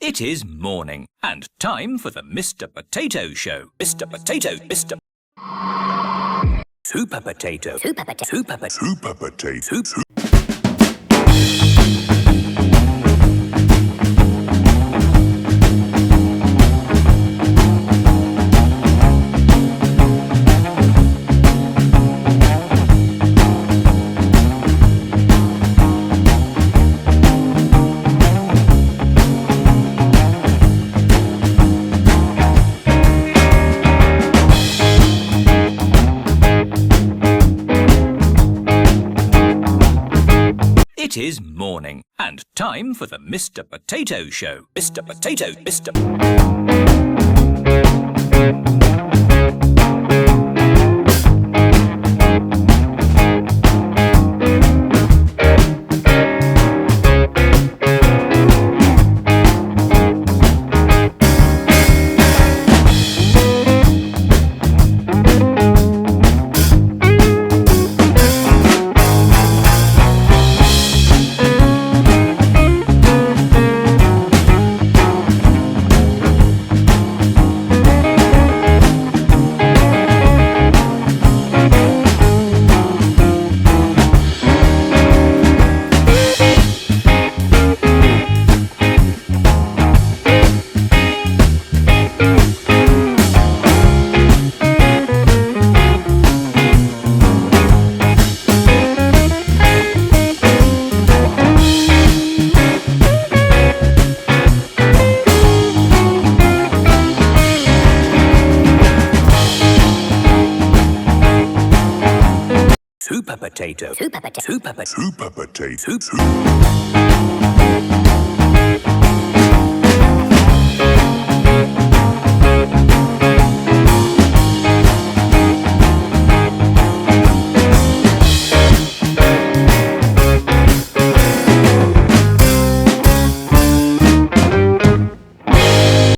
It is morning and time for the Mr. Potato Show. Mr. Potato, Mr. Super Potato. Super Potato. Super Potato. Super Potato. Super. It is morning and time for the Mr. Potato Show. Mr. Potato, Mr. Super Potato. Super Potato. Super Potato. Super Potato.